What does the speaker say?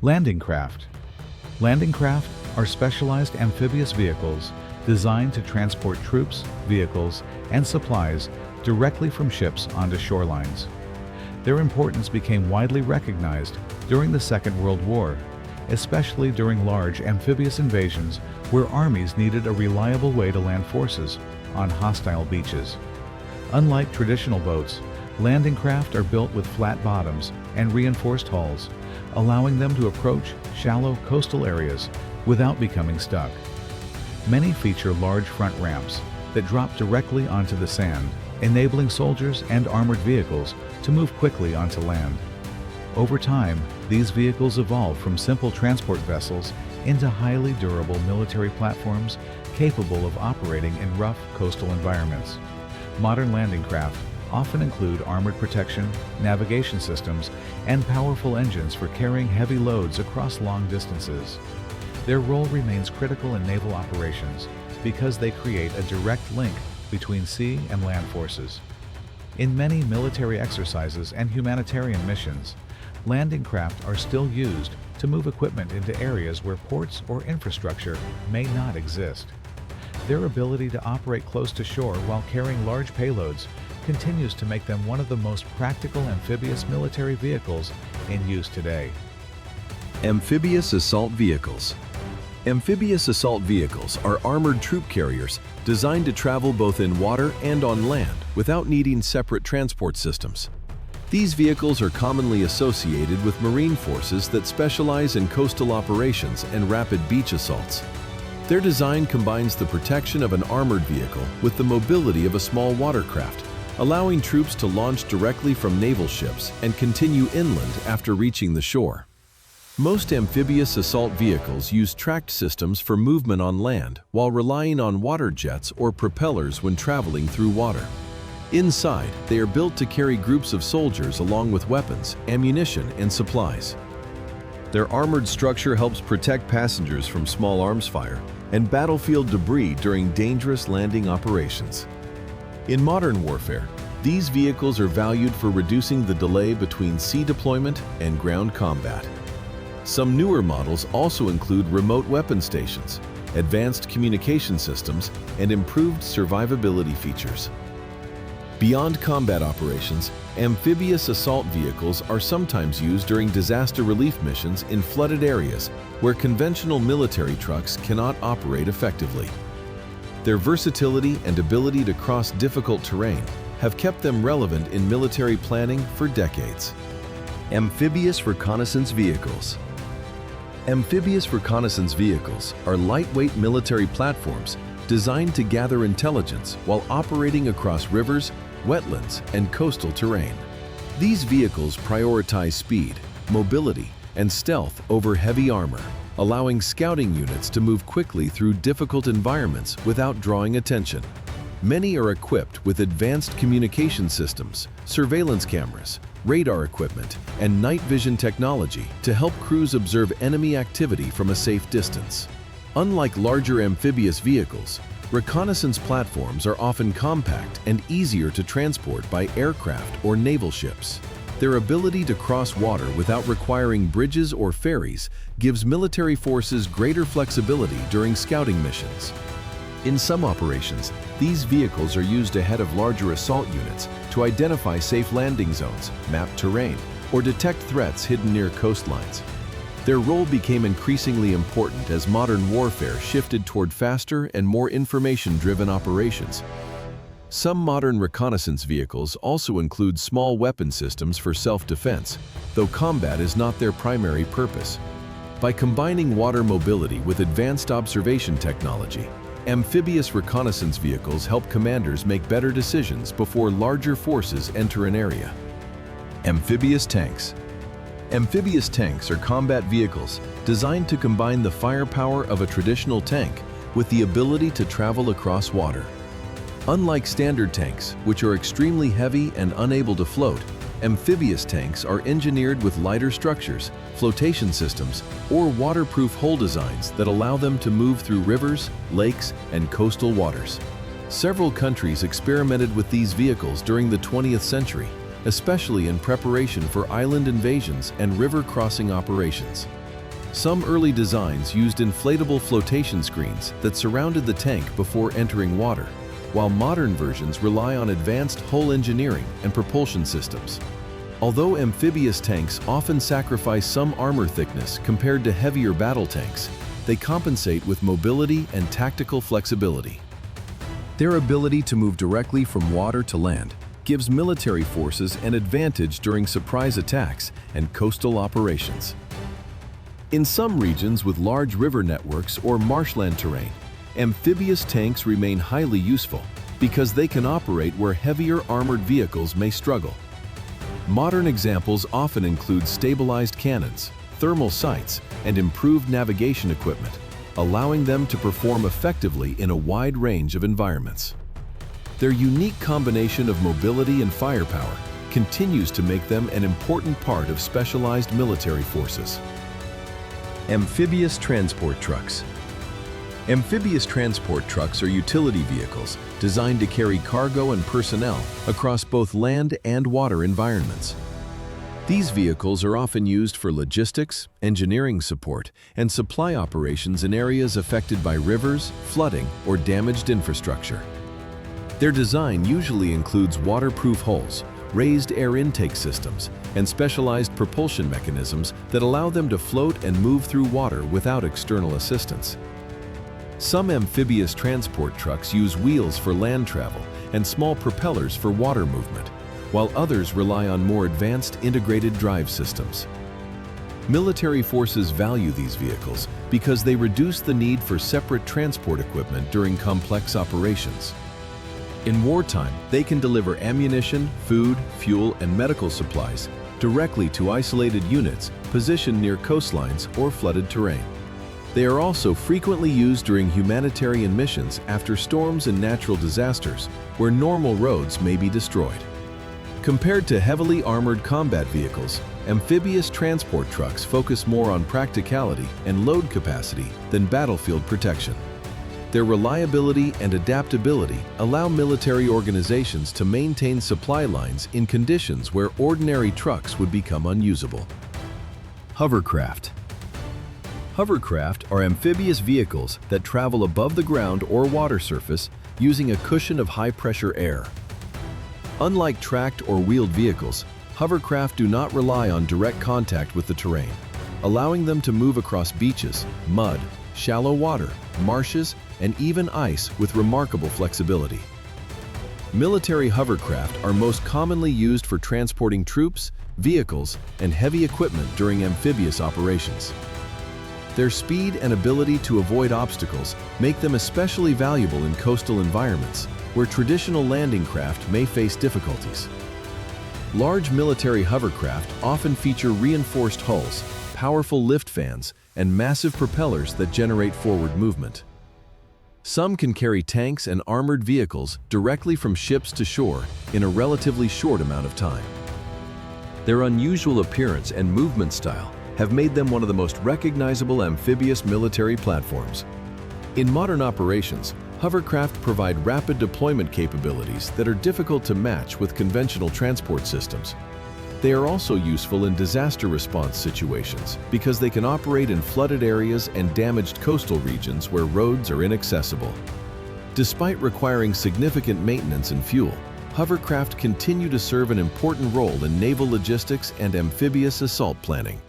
Landing craft. Landing craft are specialized amphibious vehicles designed to transport troops, vehicles, and supplies directly from ships onto shorelines. Their importance became widely recognized during the Second World War, especially during large amphibious invasions where armies needed a reliable way to land forces on hostile beaches. Unlike traditional boats, landing craft are built with flat bottoms and reinforced hulls, allowing them to approach shallow coastal areas without becoming stuck. Many feature large front ramps that drop directly onto the sand, enabling soldiers and armored vehicles to move quickly onto land. Over time, these vehicles evolved from simple transport vessels into highly durable military platforms capable of operating in rough coastal environments. Modern landing craft often include armored protection, navigation systems, and powerful engines for carrying heavy loads across long distances. Their role remains critical in naval operations because they create a direct link between sea and land forces. In many military exercises and humanitarian missions, landing craft are still used to move equipment into areas where ports or infrastructure may not exist. Their ability to operate close to shore while carrying large payloads continues to make them one of the most practical amphibious military vehicles in use today. Amphibious assault vehicles. Amphibious assault vehicles are armored troop carriers designed to travel both in water and on land without needing separate transport systems. These vehicles are commonly associated with Marine forces that specialize in coastal operations and rapid beach assaults. Their design combines the protection of an armored vehicle with the mobility of a small watercraft, allowing troops to launch directly from naval ships and continue inland after reaching the shore. Most amphibious assault vehicles use tracked systems for movement on land while relying on water jets or propellers when traveling through water. Inside, they are built to carry groups of soldiers along with weapons, ammunition, and supplies. Their armored structure helps protect passengers from small arms fire and battlefield debris during dangerous landing operations. In modern warfare, these vehicles are valued for reducing the delay between sea deployment and ground combat. Some newer models also include remote weapon stations, advanced communication systems, and improved survivability features. Beyond combat operations, amphibious assault vehicles are sometimes used during disaster relief missions in flooded areas where conventional military trucks cannot operate effectively. Their versatility and ability to cross difficult terrain have kept them relevant in military planning for decades. Amphibious reconnaissance vehicles. Amphibious reconnaissance vehicles are lightweight military platforms designed to gather intelligence while operating across rivers, wetlands, and coastal terrain. These vehicles prioritize speed, mobility, and stealth over heavy armor, allowing scouting units to move quickly through difficult environments without drawing attention. Many are equipped with advanced communication systems, surveillance cameras, radar equipment, and night vision technology to help crews observe enemy activity from a safe distance. Unlike larger amphibious vehicles, reconnaissance platforms are often compact and easier to transport by aircraft or naval ships. Their ability to cross water without requiring bridges or ferries gives military forces greater flexibility during scouting missions. In some operations, these vehicles are used ahead of larger assault units to identify safe landing zones, map terrain, or detect threats hidden near coastlines. Their role became increasingly important as modern warfare shifted toward faster and more information-driven operations. Some modern reconnaissance vehicles also include small weapon systems for self-defense, though combat is not their primary purpose. By combining water mobility with advanced observation technology, amphibious reconnaissance vehicles help commanders make better decisions before larger forces enter an area. Amphibious tanks. Amphibious tanks are combat vehicles designed to combine the firepower of a traditional tank with the ability to travel across water. Unlike standard tanks, which are extremely heavy and unable to float, amphibious tanks are engineered with lighter structures, flotation systems, or waterproof hull designs that allow them to move through rivers, lakes, and coastal waters. Several countries experimented with these vehicles during the 20th century, especially in preparation for island invasions and river crossing operations. Some early designs used inflatable flotation screens that surrounded the tank before entering water, while modern versions rely on advanced hull engineering and propulsion systems. Although amphibious tanks often sacrifice some armor thickness compared to heavier battle tanks, they compensate with mobility and tactical flexibility. Their ability to move directly from water to land gives military forces an advantage during surprise attacks and coastal operations. In some regions with large river networks or marshland terrain, amphibious tanks remain highly useful because they can operate where heavier armored vehicles may struggle. Modern examples often include stabilized cannons, thermal sights, and improved navigation equipment, allowing them to perform effectively in a wide range of environments. Their unique combination of mobility and firepower continues to make them an important part of specialized military forces. Amphibious transport trucks. Amphibious transport trucks are utility vehicles designed to carry cargo and personnel across both land and water environments. These vehicles are often used for logistics, engineering support, and supply operations in areas affected by rivers, flooding, or damaged infrastructure. Their design usually includes waterproof hulls, raised air intake systems, and specialized propulsion mechanisms that allow them to float and move through water without external assistance. Some amphibious transport trucks use wheels for land travel and small propellers for water movement, while others rely on more advanced integrated drive systems. Military forces value these vehicles because they reduce the need for separate transport equipment during complex operations. In wartime, they can deliver ammunition, food, fuel, and medical supplies directly to isolated units positioned near coastlines or flooded terrain. They are also frequently used during humanitarian missions after storms and natural disasters, where normal roads may be destroyed. Compared to heavily armored combat vehicles, amphibious transport trucks focus more on practicality and load capacity than battlefield protection. Their reliability and adaptability allow military organizations to maintain supply lines in conditions where ordinary trucks would become unusable. Hovercraft. Hovercraft are amphibious vehicles that travel above the ground or water surface using a cushion of high-pressure air. Unlike tracked or wheeled vehicles, hovercraft do not rely on direct contact with the terrain, allowing them to move across beaches, mud, shallow water, marshes, and even ice with remarkable flexibility. Military hovercraft are most commonly used for transporting troops, vehicles, and heavy equipment during amphibious operations. Their speed and ability to avoid obstacles make them especially valuable in coastal environments, where traditional landing craft may face difficulties. Large military hovercraft often feature reinforced hulls, powerful lift fans, and massive propellers that generate forward movement. Some can carry tanks and armored vehicles directly from ships to shore in a relatively short amount of time. Their unusual appearance and movement style have made them one of the most recognizable amphibious military platforms. In modern operations, hovercraft provide rapid deployment capabilities that are difficult to match with conventional transport systems. They are also useful in disaster response situations because they can operate in flooded areas and damaged coastal regions where roads are inaccessible. Despite requiring significant maintenance and fuel, hovercraft continue to serve an important role in naval logistics and amphibious assault planning.